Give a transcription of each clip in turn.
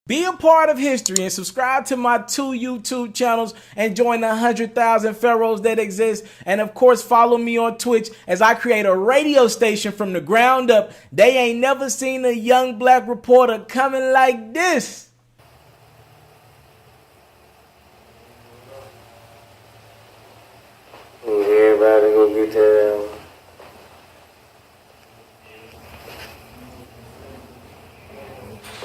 Be a part of history and subscribe to my 2 YouTube channels and join the 100,000 pharaohs that exist. And of course, follow me on Twitch as I create a radio station from the ground up. They ain't never seen a young black reporter coming like this. Everybody go get that.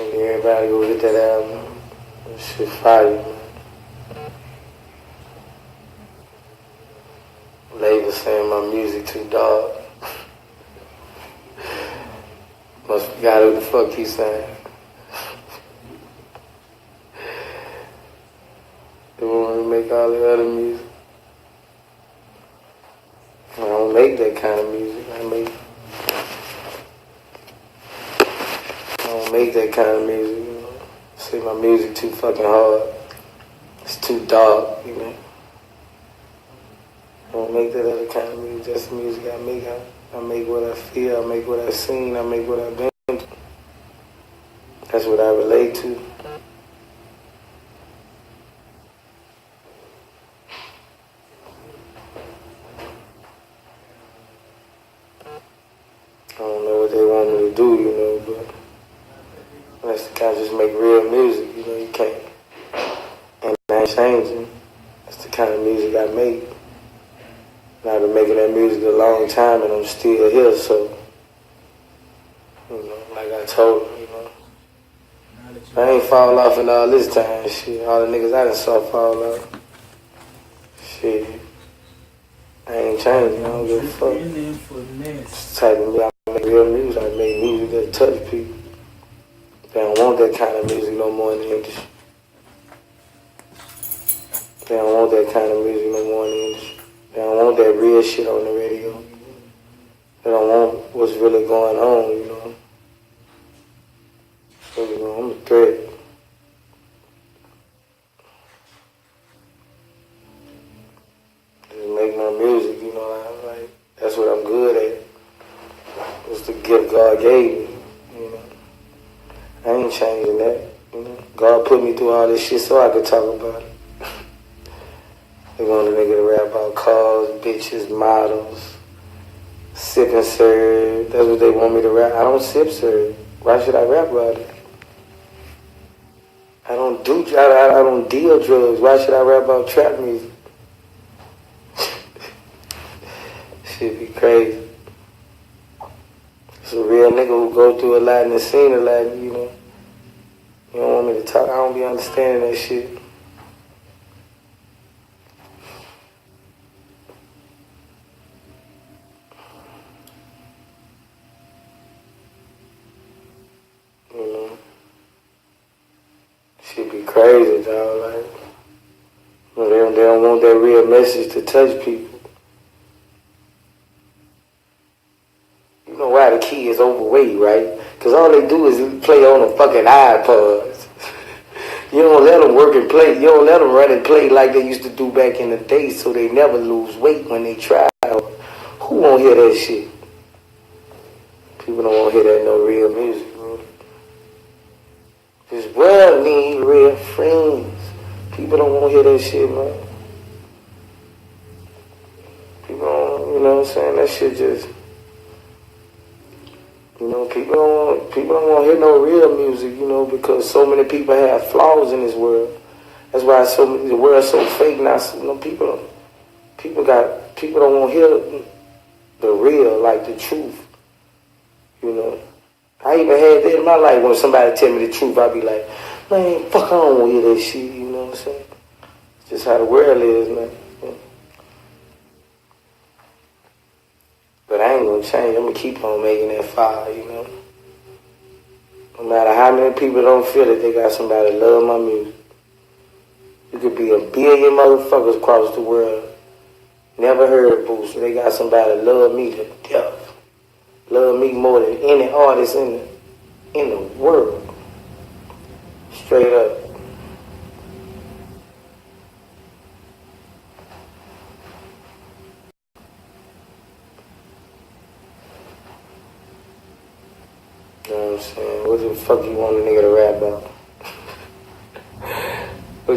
Everybody go get that album. That shit fire, man. Label saying my music too dark. Must forgot who the fuck he saying. They want to make all the other music. I don't make that kind of music. I don't make that kind of music, you know. Say my music too fucking hard. It's too dark, you know. I don't make that other kind of music. That's the music I make. I make what I feel. I make what I've seen. I make what I've been through. That's what I relate to. I don't know what they want me to do, you know, but unless the guy just make real music, you know, you can't. And I ain't changing. That's the kind of music I make. And I've been making that music a long time and I'm still here, so, you know, like I told him, you know. I ain't fall off in all this time, shit. All the niggas I done saw fall off. Shit. I ain't changing, I don't give a fuck. It's the type of music I make real music. I make music that touch people. They don't want that kind of music no more in the industry. They don't want that kind of music no more in the industry. They don't want that real shit on the radio. They don't want what's really going on, you know. So, you know, I'm a threat. Just make my music, you know, like, that's what I'm good at. It's the gift God gave me, you know. I ain't changing that, you know. God put me through all this shit so I could talk about it. They want a nigga to rap about cars, bitches, models, sip and serve. That's what they want me to rap. I don't sip serve. Why should I rap about it? I don't deal drugs. Why should I rap about trap music? Shit be crazy. It's a real nigga who go through a lot and has seen a lot, you know. You don't want me to talk. I don't be understanding that shit. You know. Shit be crazy, dog. Like, you know, they don't want that real message to touch people. You know why the kid is overweight, right? Because all they do is play on the fucking iPods. You don't let them work and play. You don't let them run and play like they used to do back in the day so they never lose weight when they try. Who won't hear that shit? People don't want to hear that no real music, bro. This world need real friends. People don't want to hear that shit, man. People don't, you know what I'm saying? That shit just... You know, people don't want to hear no real music, you know, because so many people have flaws in this world. That's why the world's so fake now. You know, people don't want to hear the real, like the truth. You know, I even had that in my life when somebody tell me the truth. I be like, man, fuck, I don't want to hear that shit. You know what I'm saying? It's just how the world is, man. But I ain't gonna change. I'm gonna keep on making that fire, you know. No matter how many people don't feel it, they got somebody that love my music. You could be a billion motherfuckers across the world. Never heard of Boosie. They got somebody that love me to death. Love me more than any artist in the world. Straight up. You know what I'm saying? What the fuck you want a nigga to rap about?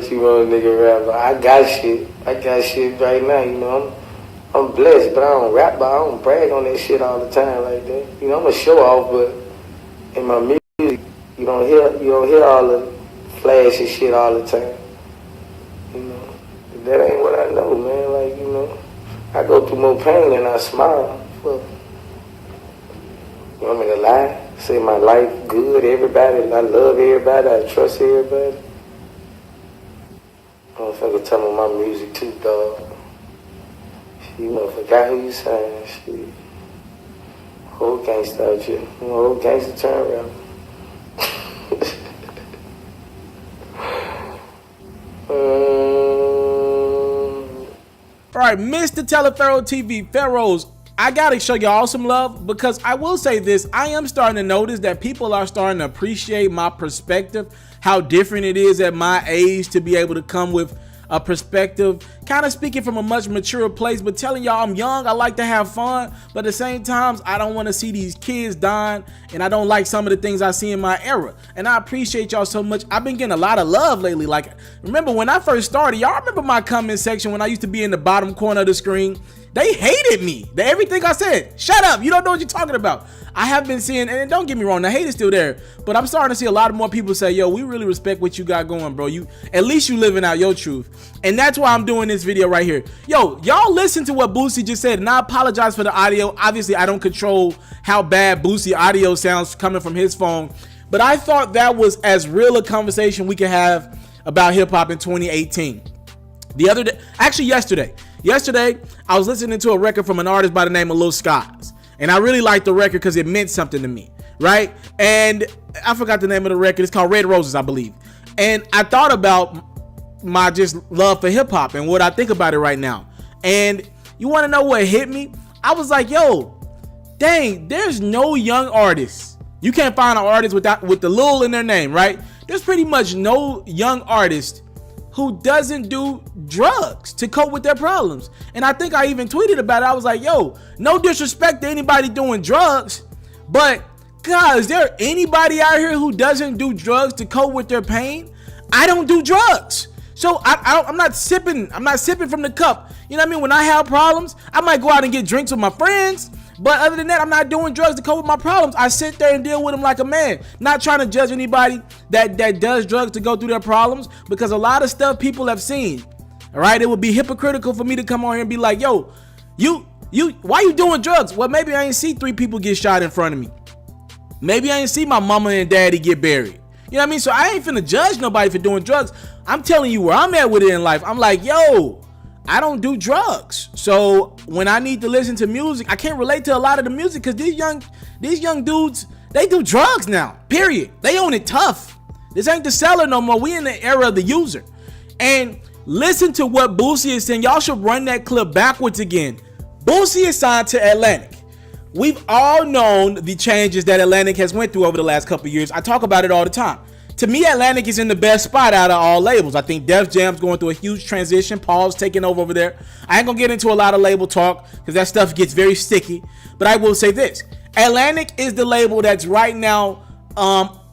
much you want a nigga rap, but I got shit. I got shit right now, you know. I'm blessed, but I don't rap, but I don't brag on that shit all the time like that. You know, I'm a show off, but in my music, you don't hear all the flashy shit all the time. You know, that ain't what I know, man. Like, you know, I go through more pain than I smile. Well, you want me to lie? Say my life good, everybody, I love everybody, I trust everybody. Motherfucker tell me my music too, dog. You motherfucker got who you saying, shit. Whole gangsta out here. Whole gangsta turn around. All right, Mr. Telepharaoh TV, Pharaohs, I gotta show y'all some love because I will say this, I am starting to notice that people are starting to appreciate my perspective, how different it is at my age to be able to come with a perspective, kind of speaking from a much mature place, but telling y'all I'm young, I like to have fun, but at the same time, I don't want to see these kids dying, and I don't like some of the things I see in my era, and I appreciate y'all so much. I've been getting a lot of love lately. Like, remember when I first started, y'all remember my comment section when I used to be in the bottom corner of the screen? They hated me. Everything I said, shut up, you don't know what you're talking about. I have been seeing, and don't get me wrong, the hate is still there, but I'm starting to see a lot more people say, yo, we really respect what you got going, bro. At least you living out your truth. And that's why I'm doing this video right here. Yo, y'all listen to what Boosie just said, and I apologize for the audio. Obviously, I don't control how bad Boosie audio sounds coming from his phone, but I thought that was as real a conversation we could have about hip hop in 2018. The other day, actually yesterday, I was listening to a record from an artist by the name of Lil Skies. And I really liked the record because it meant something to me, right? And I forgot the name of the record. It's called Red Roses, I believe. And I thought about my just love for hip hop and what I think about it right now. And you want to know what hit me? I was like, yo, dang, there's no young artists. You can't find an artist with the Lil in their name, right? There's pretty much no young artist who doesn't do drugs to cope with their problems. And I think I even tweeted about it. I was like, yo, no disrespect to anybody doing drugs, but God, is there anybody out here who doesn't do drugs to cope with their pain? I don't do drugs. So I'm not sipping from the cup. You know what I mean? When I have problems, I might go out and get drinks with my friends. But other than that, I'm not doing drugs to cope with my problems. I sit there and deal with them like a man. Not trying to judge anybody that does drugs to go through their problems, because a lot of stuff people have seen. All right, it would be hypocritical for me to come on here and be like, yo, why you doing drugs? Well, maybe I ain't see 3 people get shot in front of me. Maybe I ain't see my mama and daddy get buried. You know what I mean? So I ain't finna judge nobody for doing drugs. I'm telling you where I'm at with it in life. I'm like, yo, I don't do drugs. So when I need to listen to music, I can't relate to a lot of the music because these young dudes, they do drugs now, period. They own it tough. This ain't the seller no more. We in the era of the user. And listen to what Boosie is saying. Y'all should run that clip backwards again. Boosie is signed to Atlantic. We've all known the changes that Atlantic has went through over the last couple of years. I talk about it all the time. To me, Atlantic is in the best spot out of all labels. I think Def Jam's going through a huge transition. Paul's taking over there. I ain't gonna get into a lot of label talk because that stuff gets very sticky. But I will say this. Atlantic is the label that's right now,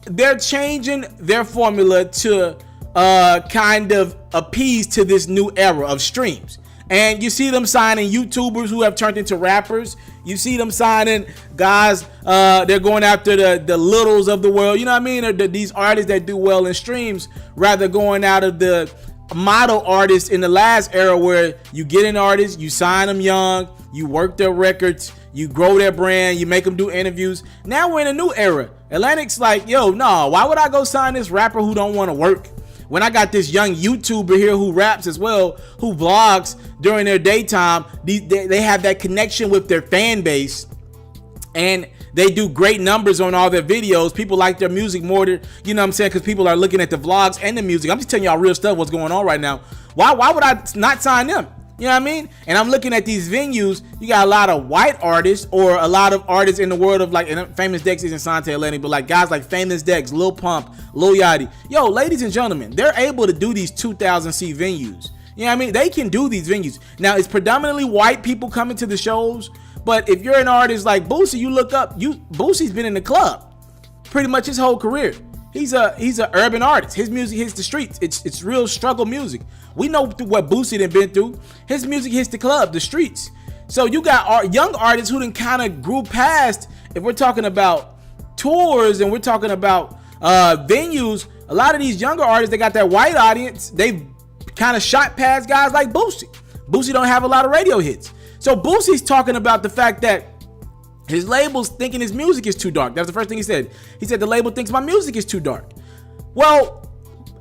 they're changing their formula to kind of appease to this new era of streams. And you see them signing YouTubers who have turned into rappers. You see them signing guys, they're going after the littles of the world. You know what I mean? Or these artists that do well in streams, rather going out of the model artists in the last era where you get an artist, you sign them young, you work their records, you grow their brand, you make them do interviews. Now we're in a new era. Atlantic's like, yo, no, why would I go sign this rapper who don't want to work? When I got this young YouTuber here who raps as well, who vlogs during their daytime, they have that connection with their fan base, and they do great numbers on all their videos. People like their music more than, you know what I'm saying, because people are looking at the vlogs and the music. I'm just telling y'all real stuff, what's going on right now. Why would I not sign them? You know what I mean? And I'm looking at these venues. You got a lot of white artists, or a lot of artists in the world of, like, and Famous Dex isn't signed to Atlantic, but like guys like Famous Dex, Lil Pump, Lil Yachty. Yo, ladies and gentlemen, they're able to do these 2,000 seat venues. You know what I mean? They can do these venues. Now, it's predominantly white people coming to the shows, but if you're an artist like Boosie, you look up, Boosie's been in the club pretty much his whole career. He's a urban artist. His music hits the streets. It's real struggle music. We know what Boosie done been through. His music hits the club, the streets. So you got young artists who done kind of grew past. If we're talking about tours and we're talking about venues, a lot of these younger artists, they got that white audience. They've kind of shot past guys like Boosie. Boosie don't have a lot of radio hits. So Boosie's talking about the fact that his label's thinking his music is too dark. That was the first thing he said. He said the label thinks my music is too dark. Well,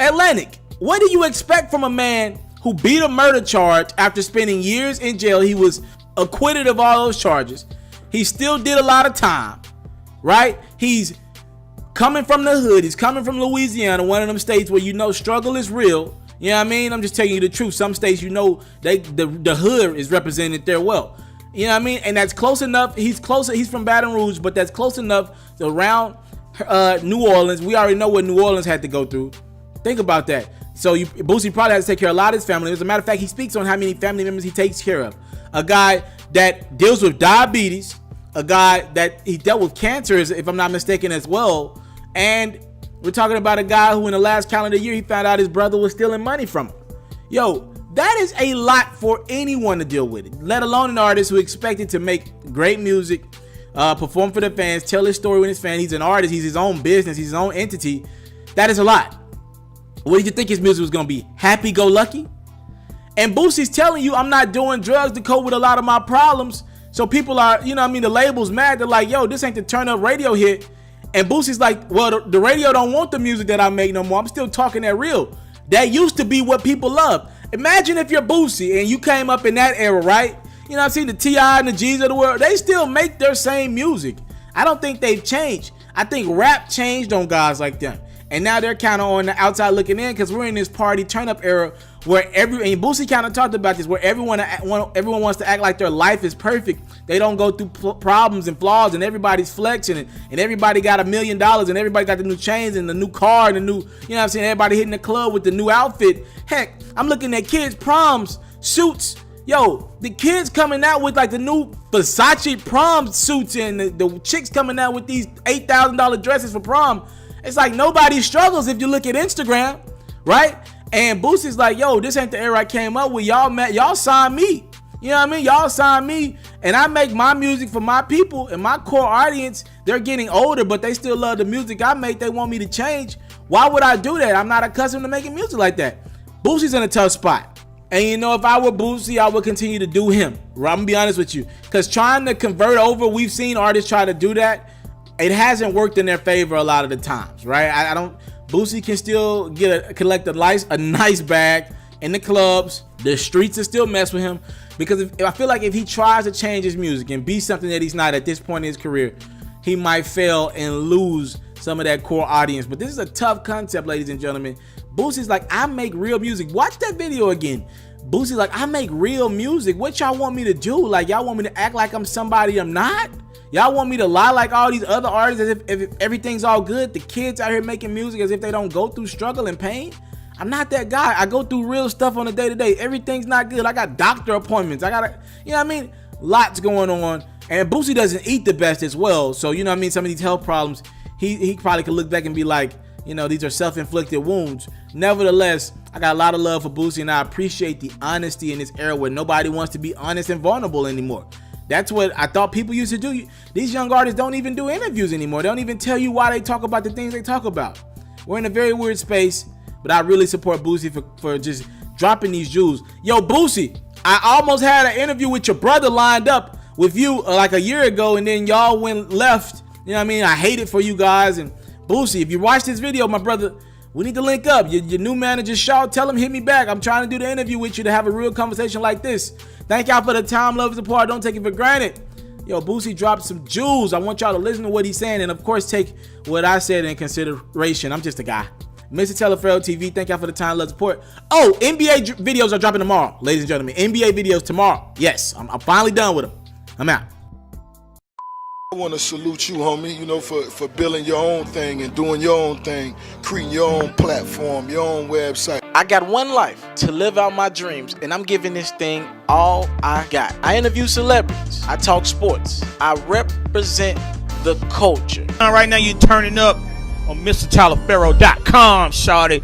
Atlantic, what do you expect from a man who beat a murder charge after spending years in jail? He was acquitted of all those charges. He still did a lot of time, right? He's coming from the hood. He's coming from Louisiana, one of them states where you know struggle is real. You know what I mean? I'm just telling you the truth. Some states, you know, the hood is represented there well. You know what I mean? And that's close enough. He's closer. He's from Baton Rouge, but that's close enough to around New Orleans. We already know what New Orleans had to go through. Think about that. So Boosie probably has to take care of a lot of his family. As a matter of fact, he speaks on how many family members he takes care of. A guy that deals with diabetes, a guy that he dealt with cancer, if I'm not mistaken, as well. And we're talking about a guy who in the last calendar year, he found out his brother was stealing money from him. Yo, that is a lot for anyone to deal with it, let alone an artist who expected to make great music, perform for the fans, tell his story with his fans. He's an artist. He's his own business. He's his own entity. That is a lot. What did you think his music was going to be? Happy-go-lucky? And Boosie's telling you, I'm not doing drugs to cope with a lot of my problems. So people are, you know what I mean, the label's mad. They're like, yo, this ain't the turn-up radio hit. And Boosie's like, well, the radio don't want the music that I make no more. I'm still talking that real. That used to be what people love. Imagine if you're Boosie and you came up in that era, right? You know, I've seen the T.I. and the G's of the world. They still make their same music. I don't think they've changed. I think rap changed on guys like them. And now they're kind of on the outside looking in because we're in this party turn-up era where and Boosie kind of talked about this, where everyone wants to act like their life is perfect. They don't go through problems and flaws, and everybody's flexing, and everybody got $1 million, and everybody got the new chains and the new car and the new, you know what I'm saying, everybody hitting the club with the new outfit. Heck, I'm looking at kids' proms, suits. Yo, the kids coming out with like the new Versace prom suits, and the chicks coming out with these $8,000 dresses for prom. It's like nobody struggles if you look at Instagram, right? And Boosie's like, yo, this ain't the era I came up with. Y'all signed me. You know what I mean? Y'all signed me, and I make my music for my people and my core audience. They're getting older, but they still love the music I make. They want me to change. Why would I do that? I'm not accustomed to making music like that. Boosie's in a tough spot. And you know, if I were Boosie, I would continue to do him. I'm gonna be honest with you. Because trying to convert over, we've seen artists try to do that. It hasn't worked in their favor a lot of the times, right? Boosie can still collect a nice bag in the clubs. The streets are still mess with him. Because I feel like if he tries to change his music and be something that he's not at this point in his career, he might fail and lose some of that core audience. But this is a tough concept, ladies and gentlemen. Boosie's like, I make real music. Watch that video again. Boosie's like, I make real music. What y'all want me to do? Like, y'all want me to act like I'm somebody I'm not? Y'all want me to lie like all these other artists as if everything's all good? The kids out here making music as if they don't go through struggle and pain? I'm not that guy. I go through real stuff on a day-to-day. Everything's not good. I got doctor appointments. You know what I mean? Lots going on. And Boosie doesn't eat the best as well. So, you know what I mean? Some of these health problems, he probably could look back and be like, you know, these are self-inflicted wounds. Nevertheless, I got a lot of love for Boosie, and I appreciate the honesty in this era where nobody wants to be honest and vulnerable anymore. That's what I thought people used to do. These young artists don't even do interviews anymore. They don't even tell you why they talk about the things they talk about. We're in a very weird space, but I really support Boosie for just dropping these jewels. Yo, Boosie, I almost had an interview with your brother lined up with you like a year ago, and then y'all went left. You know what I mean? I hate it for you guys. And Boosie, if you watch this video, my brother, we need to link up. Your new manager, Shaw, tell him hit me back. I'm trying to do the interview with you to have a real conversation like this. Thank y'all for the time, love, and support. Don't take it for granted. Yo, Boosie dropped some jewels. I want y'all to listen to what he's saying, and of course, take what I said in consideration. I'm just a guy. Mr. Teleferro TV, thank y'all for the time, love, support. Oh, NBA videos are dropping tomorrow, ladies and gentlemen. NBA videos tomorrow. Yes, I'm finally done with them. I'm out. I want to salute you, homie, you know, for building your own thing and doing your own thing, creating your own platform, your own website. I got one life to live out my dreams, and I'm giving this thing all I got. I interview celebrities. I talk sports. I represent the culture. Right now you're turning up on MrTaliaFaro.com, shawty.